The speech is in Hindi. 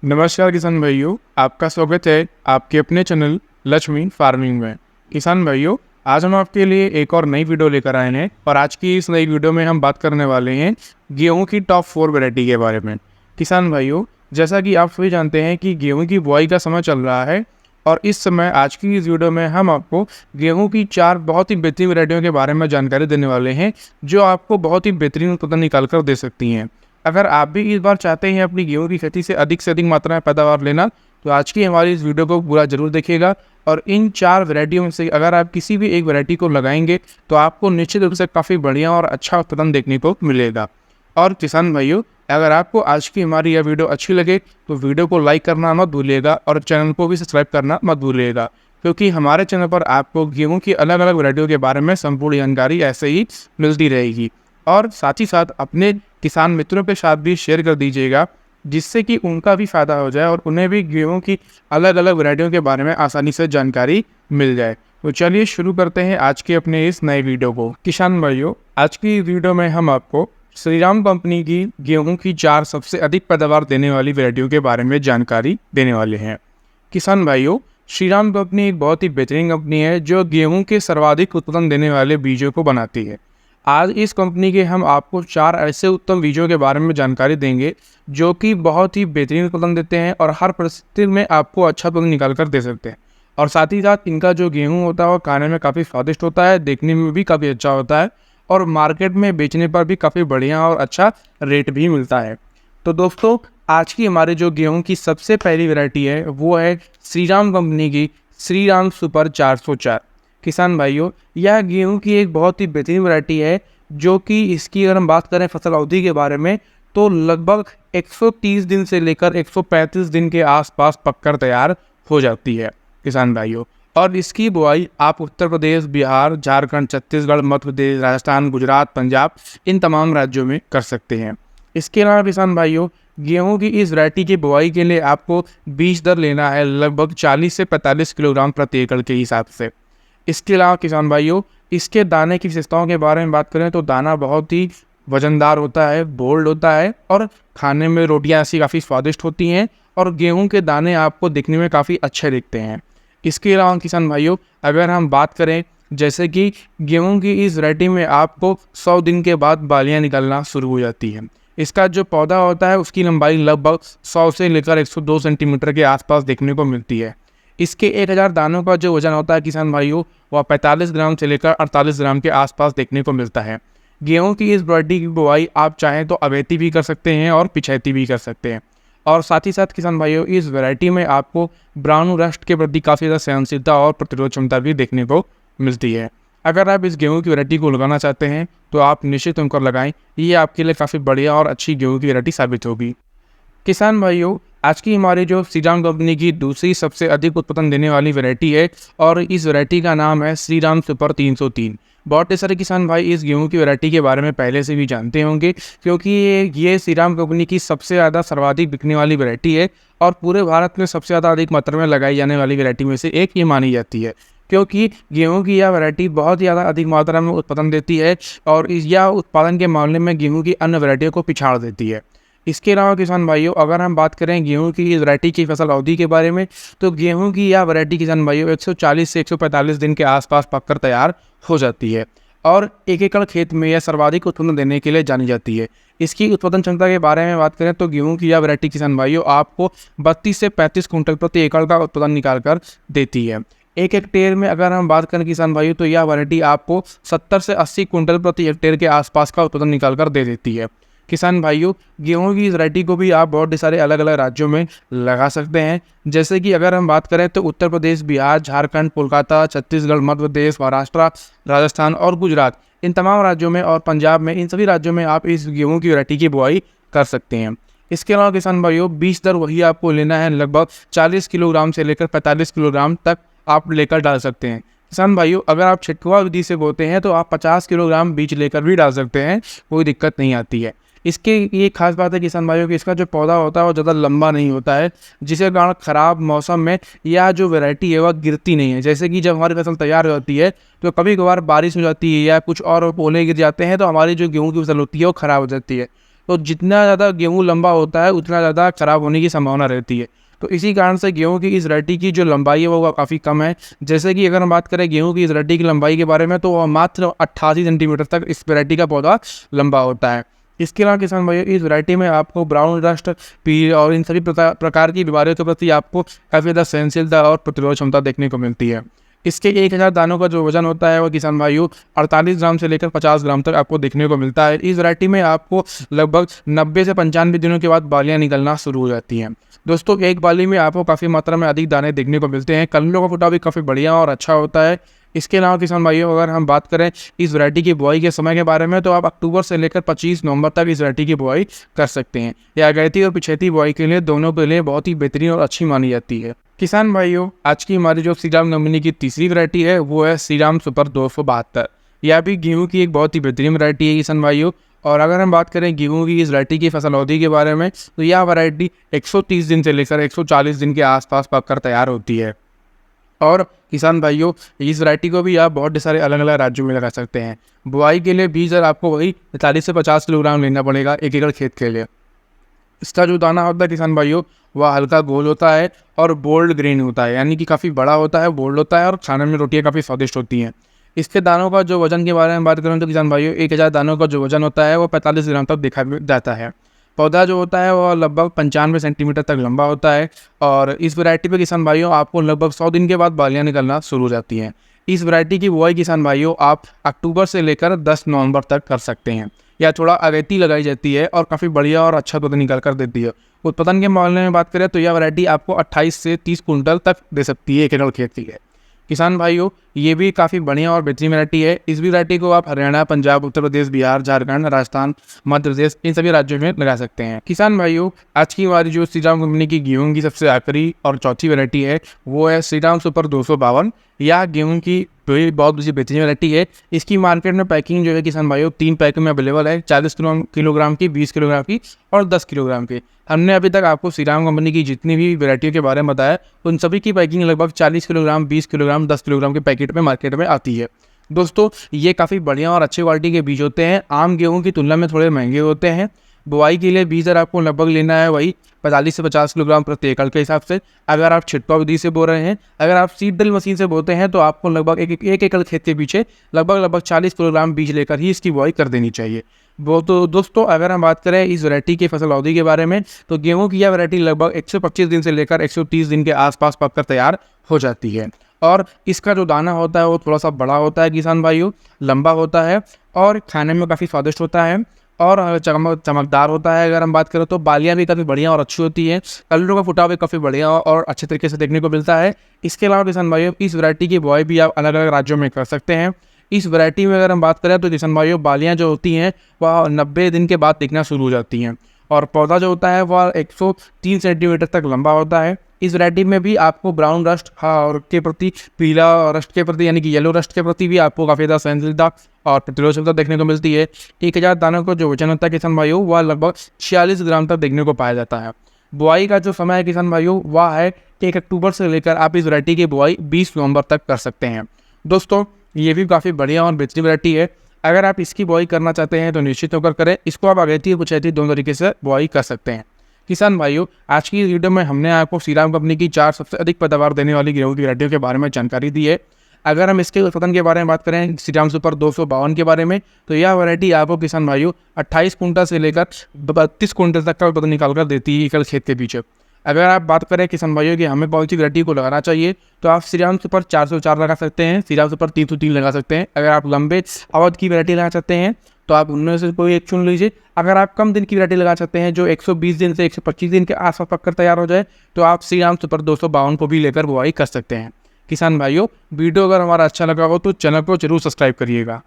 नमस्कार किसान भाइयों, आपका स्वागत है आपके अपने चैनल लक्ष्मी फार्मिंग में। किसान भाइयों, आज हम आपके लिए एक और नई वीडियो लेकर आए हैं और आज की इस नई वीडियो में हम बात करने वाले हैं गेहूं की टॉप 4 वैरायटी के बारे में। किसान भाइयों, जैसा कि आप सभी जानते हैं कि गेहूं की बुआई का समय चल रहा है और इस समय आज की इस वीडियो में हम आपको गेहूं की 4 बहुत ही बेहतरीन वैरायटियों के बारे में जानकारी देने वाले हैं जो आपको बहुत ही बेहतरीन उत्पादन निकाल कर दे सकती हैं। अगर आप भी इस बार चाहते हैं अपनी गेहूं की खेती से अधिक मात्रा में पैदावार लेना, तो आज की हमारी इस वीडियो को पूरा जरूर देखिएगा। और इन 4 वैरायटियों में से अगर आप किसी भी एक वैरायटी को लगाएंगे तो आपको निश्चित रूप से काफ़ी बढ़िया और अच्छा उत्पादन देखने को मिलेगा। और किसान भाइयों, अगर आपको आज की हमारी यह वीडियो अच्छी लगे तो वीडियो को लाइक करना मत भूलिएगा और चैनल को भी सब्सक्राइब करना मत भूलिएगा, क्योंकि हमारे चैनल पर आपको गेहूं की अलग अलग वैरायटियों के बारे में संपूर्ण जानकारी ऐसे ही मिलती रहेगी। और साथ ही साथ अपने किसान मित्रों के साथ भी शेयर कर दीजिएगा, जिससे कि उनका भी फ़ायदा हो जाए और उन्हें भी गेहूं की अलग अलग वैरायटियों के बारे में आसानी से जानकारी मिल जाए। तो चलिए शुरू करते हैं आज के अपने इस नए वीडियो को। किसान भाइयों, आज की वीडियो में हम आपको श्रीराम कंपनी की गेहूं की 4 सबसे अधिक पैदावार देने वाली वैरायटियों के बारे में जानकारी देने वाले हैं। किसान भाइयों, श्रीराम कंपनी एक बहुत ही बेहतरीन कंपनी है जो गेहूं के सर्वाधिक उत्पादन देने वाले बीजों को बनाती है। आज इस कंपनी के हम आपको 4 ऐसे उत्तम बीजों के बारे में जानकारी देंगे जो कि बहुत ही बेहतरीन उत्पादन देते हैं और हर परिस्थिति में आपको अच्छा उत्पादन निकाल कर दे सकते हैं। और साथ ही साथ इनका जो गेहूं होता है वो खाने में काफ़ी स्वादिष्ट होता है, देखने में भी काफ़ी अच्छा होता है और मार्केट में बेचने पर भी काफ़ी बढ़िया और अच्छा रेट भी मिलता है। तो दोस्तों, आज की हमारे जो गेहूं की सबसे पहली वैरायटी है वो है श्रीराम कंपनी की श्रीराम सुपर 404। किसान भाइयों, यह गेहूं की एक बहुत ही बेहतरीन वैरायटी है जो कि इसकी अगर हम बात करें फसल अवधि के बारे में तो लगभग 130 दिन से लेकर 135 दिन के आसपास पककर तैयार हो जाती है किसान भाइयों। और इसकी बुआई आप उत्तर प्रदेश, बिहार, झारखंड, छत्तीसगढ़, मध्य प्रदेश, राजस्थान, गुजरात, पंजाब इन तमाम राज्यों में कर सकते हैं। इसके अलावा किसान भाइयों, गेहूं की इस वैरायटी की बुआई के लिए आपको बीज दर लेना है लगभग 40 से 45 किलोग्राम प्रति एकड़ के हिसाब से। इसके अलावा किसान भाइयों, इसके दाने की विशेषताओं के बारे में बात करें तो दाना बहुत ही वजनदार होता है, बोल्ड होता है और खाने में रोटियां ऐसी काफ़ी स्वादिष्ट होती हैं और गेहूं के दाने आपको दिखने में काफ़ी अच्छे दिखते हैं। इसके अलावा किसान भाइयों, अगर हम बात करें जैसे कि गेहूं की इस वैरायटी में आपको 100 दिन के बाद बालियां निकलना शुरू हो जाती हैं। इसका जो पौधा होता है उसकी लंबाई लगभग 100 से लेकर 102 सेंटीमीटर के आसपास देखने को मिलती है। इसके 1000 दानों का जो वजन होता है किसान भाइयों, वह 45 ग्राम से लेकर 48 ग्राम के आसपास देखने को मिलता है। गेहूं की इस वैरायटी की बुआई आप चाहें तो अगेती भी कर सकते हैं और पिछैती भी कर सकते हैं। और साथ ही साथ किसान भाइयों, इस वैरायटी में आपको ब्राउन रस्ट के प्रति काफ़ी ज़्यादा सहनशीलता और प्रतिरोध क्षमता भी देखने को मिलती है। अगर आप इस गेहूं की वैरायटी को लगाना चाहते हैं तो आप निश्चित होकर लगाएं, ये आपके लिए काफ़ी बढ़िया और अच्छी गेहूं की वैरायटी साबित होगी। किसान भाइयों, आज की हमारी जो श्रीराम कंपनी की दूसरी सबसे अधिक उत्पादन देने वाली वैरायटी है और इस वैरायटी का नाम है श्रीराम सुपर 303। बहुत सारे किसान भाई इस गेहूं की वैरायटी के बारे में पहले से भी जानते होंगे, क्योंकि ये श्रीराम कंपनी की सबसे ज़्यादा सर्वाधिक बिकने वाली वैरायटी है और पूरे भारत में सबसे ज़्यादा अधिक मात्रा में लगाई जाने वाली वैरायटी में से एक ये मानी जाती है, क्योंकि गेहूं की यह वैरायटी बहुत ज़्यादा अधिक मात्रा में उत्पादन देती है और यह उत्पादन के मामले में गेहूं की अन्य वैरायटियों को पिछाड़ देती है। इसके अलावा किसान भाइयों, अगर हम बात करें गेहूं की इस वैरायटी की फसल अवधि के बारे में तो गेहूं की यह वैरायटी किसान भाइयों 140 से 145 दिन के आसपास पककर तैयार हो जाती है और 1 एकड़ खेत में यह सर्वाधिक उत्पादन देने के लिए जानी जाती है। इसकी उत्पादन क्षमता के बारे में बात करें तो गेहूं की यह वैरायटी किसान भाइयों आपको 32 से 35 कुंटल प्रति एकड़ का उत्पादन निकाल कर देती है। 1 हेक्टेयर में अगर हम बात करें किसान भाइयों तो यह वैरायटी आपको 70 से 80 कुंटल प्रति हेक्टेयर के आसपास का उत्पादन निकाल कर दे देती है। किसान भाइयों, गेहूं की इस वैरायटी को भी आप बहुत सारे अलग अलग राज्यों में लगा सकते हैं। जैसे कि अगर हम बात करें तो उत्तर प्रदेश, बिहार, झारखंड, कोलकाता, छत्तीसगढ़, मध्य प्रदेश, महाराष्ट्र, राजस्थान और गुजरात इन तमाम राज्यों में और पंजाब में, इन सभी राज्यों में आप इस गेहूं की वैरायटी की बुआई कर सकते हैं। इसके अलावा किसान भाइयों, बीज दर वही आपको लेना है लगभग 40 किलोग्राम से लेकर 45 किलोग्राम तक आप लेकर डाल सकते हैं। किसान भाइयों, अगर आप छिटकुआ विधि से बोते हैं तो आप 50 किलोग्राम बीज लेकर भी डाल सकते हैं, कोई दिक्कत नहीं आती है। इसके ये खास बात है किसान भाइयों कि इसका जो पौधा होता है वो ज़्यादा लंबा नहीं होता है, जिसके कारण ख़राब मौसम में यह जो वैरायटी है वह गिरती नहीं है। जैसे कि जब हमारी फसल तैयार हो जाती है तो कभी कभार बारिश हो जाती है या कुछ और ओले गिर जाते हैं तो हमारी जो गेहूं की फसल होती है वो ख़राब हो जाती है। तो जितना ज़्यादा गेहूँ लंबा होता है उतना ज़्यादा खराब होने की संभावना रहती है। तो इसी कारण से गेहूँ की इस वैरायटी की जो लंबाई है वो काफ़ी कम है। जैसे कि अगर हम बात करें गेहूँ की इस वैरायटी की लंबाई के बारे में, तो वह मात्र 88 सेंटीमीटर तक इस वैरायटी का पौधा लंबा होता है। इसके अलावा किसान भाइयों, इस वैरायटी में आपको ब्राउन रस्ट, पील और इन सभी प्रकार की बीमारियों के प्रति आपको काफ़ी ज़्यादा सहनशीलता और प्रतिरोध क्षमता देखने को मिलती है। इसके 1000 दानों का जो वजन होता है वो किसान भाइयों 48 ग्राम से लेकर 50 ग्राम तक आपको देखने को मिलता है। इस वैरायटी में आपको लगभग 90 से 95 दिनों के बाद बालियाँ निकलना शुरू हो जाती हैं। दोस्तों, एक बाली में आपको काफ़ी मात्रा में अधिक दाने देखने को मिलते हैं। कलमियों का फुटाव भी काफ़ी बढ़िया और अच्छा होता है। इसके अलावा किसान भाइयों, अगर हम बात करें इस वैरायटी की बुआई के समय के बारे में, तो आप अक्टूबर से लेकर 25 नवंबर तक इस वैरायटी की बुआई कर सकते हैं। यह अगैती और पिछैती बुआई के लिए दोनों के लिए बहुत ही बेहतरीन और अच्छी मानी जाती है। किसान भाइयों, आज की हमारी जो श्रीराम कंपनी की तीसरी वैरायटी है वो है श्रीराम सुपर 272। यह भी गेहूं की एक बहुत ही बेहतरीन वैरायटी है किसान भाइयों। और अगर हम बात करें गेहूं की इस वैरायटी की फसल अवधि के बारे में, तो यह वैरायटी 130 दिन से लेकर 140 दिन के आसपास पककर तैयार होती है। और किसान भाइयों, इस वैरायटी को भी आप बहुत सारे अलग अलग राज्यों में लगा सकते हैं। बुआई के लिए बीज आपको वही 40 से 50 किलोग्राम लेना पड़ेगा 1 एकड़ खेत के लिए। इसका जो दाना होता है किसान भाइयों, वह हल्का गोल होता है और बोल्ड ग्रीन होता है, यानी कि काफ़ी बड़ा होता है, बोल्ड होता है और खाने में रोटियाँ काफ़ी स्वादिष्ट होती हैं। इसके दानों का जो वजन के बारे में बात करें तो किसान भाइयों, 1000 दानों का जो वजन होता है वो 45 ग्राम तक देखा जाता है। पौधा जो होता है वह लगभग 95 सेंटीमीटर तक लंबा होता है। और इस वैरायटी पे किसान भाइयों आपको लगभग 100 दिन के बाद बालियाँ निकलना शुरू हो जाती हैं। इस वैरायटी की बुआई किसान भाइयों आप अक्टूबर से लेकर 10 नवंबर तक कर सकते हैं। या थोड़ा अगैती लगाई जाती है और काफ़ी बढ़िया और अच्छा दूध निकल कर देती है। उत्पादन के मामले में बात करें तो यह वैरायटी आपको 28 से 30 कुंटल तक दे सकती है 1 एकड़ खेत के लिए। किसान भाइयों, ये भी काफ़ी बढ़िया और बेहतरीन वैरायटी है। इस वैरायटी को आप हरियाणा, पंजाब, उत्तर प्रदेश, बिहार, झारखंड, राजस्थान, मध्य प्रदेश, इन सभी राज्यों में लगा सकते हैं। किसान भाइयों, आज की हमारी जो श्रीराम कंपनी की गेहूं की सबसे आखिरी और चौथी वैरायटी है वो है श्रीराम सुपर 252। यह गेहूं की बहुत बेहतरीन वैरायटी है। इसकी मार्केट में पैकिंग जो है किसान भाइयों 3 पैक में अवेलेबल है, 40 किलोग्राम की, 20 किलोग्राम की और 10 किलोग्राम की। हमने अभी तक आपको श्रीराम कंपनी की जितनी भी वैरायटियों के बारे में बताया, उन सभी की पैकिंग लगभग 40 किलोग्राम, 20 किलोग्राम, 10 किलोग्राम के पैकेट में मार्केट में आती है। दोस्तों, ये काफ़ी बढ़िया और अच्छी क्वालिटी के बीज होते हैं। आम गेहूं की तुलना में थोड़े महंगे होते हैं। बुआई के लिए बीज आपको लगभग लेना है वही 45 से 50 किलोग्राम प्रति एकड़ के हिसाब से, अगर आप छिटकाव विधि से बो रहे हैं। अगर आप सीड ड्रिल मशीन से बोते हैं तो आपको लगभग एक एकड़ खेत के पीछे लगभग 40 किलोग्राम बीज लेकर ही इसकी बुआई कर देनी चाहिए। वो तो दोस्तों, अगर हम बात करें इस वैरायटी की फसल अवधि के बारे में, तो गेहूं की यह वैरायटी लगभग 125 दिन से लेकर 130 दिन के आसपास पककर तैयार हो जाती है। और इसका जो दाना होता है वो थोड़ा सा बड़ा होता है किसान भाइयों, लंबा होता है और खाने में काफ़ी स्वादिष्ट होता है और चमकदार होता है। अगर हम बात करें तो बालियाँ भी काफ़ी बढ़िया और अच्छी होती हैं। कलरों का फुटाव भी काफ़ी बढ़िया और अच्छे तरीके से देखने को मिलता है। इसके अलावा किसान भाइयों, इस वैरायटी की बुआई भी आप अलग अलग राज्यों में कर सकते हैं। इस वैरायटी में अगर हम बात करें तो किसान भाइयों, बालियाँ जो होती हैं वह 90 दिन के बाद दिखना शुरू हो जाती हैं और पौधा जो होता है वह 103 सेंटीमीटर तक लंबा होता है। इस वैरायटी में भी आपको ब्राउन रस्ट और के प्रति, पीला रस्ट के प्रति यानी कि येलो रस्ट के प्रति भी आपको काफ़ी ज़्यादा सहनशीलता और प्रतिरोध क्षमता देखने को मिलती है। 1000 दानों का जो वजन होता है किसान भाइयों, वह लगभग 46 ग्राम तक देखने को पाया जाता है। बुआई का जो समय है किसान भाइयों, वह है कि 1 अक्टूबर से लेकर आप इस वैरायटी की बुआई 20 नवंबर तक कर सकते हैं। दोस्तों, ये भी काफ़ी बढ़िया और बेहतरीन वैरायटी है। अगर आप इसकी बुआई करना चाहते हैं तो निश्चित होकर करें। इसको आप अगैती और पिछैती दोनों तरीके से बुआई कर सकते हैं। किसान भाइयों, आज की वीडियो में हमने आपको श्रीराम कंपनी की 4 सबसे अधिक पैदावार देने वाली गेहूं की वैरायटियों के बारे में जानकारी दी है। अगर हम इसके उत्पादन के बारे में बात करें श्रीराम सुपर 252 के बारे में, तो यह वैरायटी आपको किसान भाइयों 28 कुंटल से लेकर 32 कुंटल तक का उत्पादन निकाल कर देती है एकड़ खेत के पीछे। अगर आप बात करें किसान भाइयों कि हमें कौन सी वैरायटी को लगाना चाहिए, तो आप श्रीराम सुपर 404 लगा सकते हैं, श्रीराम सुपर 303 लगा सकते हैं। अगर आप लंबे अवधि की वैरायटी लगाना चाहते हैं तो आप उनमें से कोई एक चुन लीजिए। अगर आप कम दिन की वैरायटी लगा सकते हैं जो 120 दिन से 125 दिन के आसपास पककर तैयार हो जाए, तो आप श्रीराम सुपर 252 को भी लेकर बुआई कर सकते हैं। किसान भाइयों, वीडियो अगर हमारा अच्छा लगा हो तो चैनल को जरूर सब्सक्राइब करिएगा।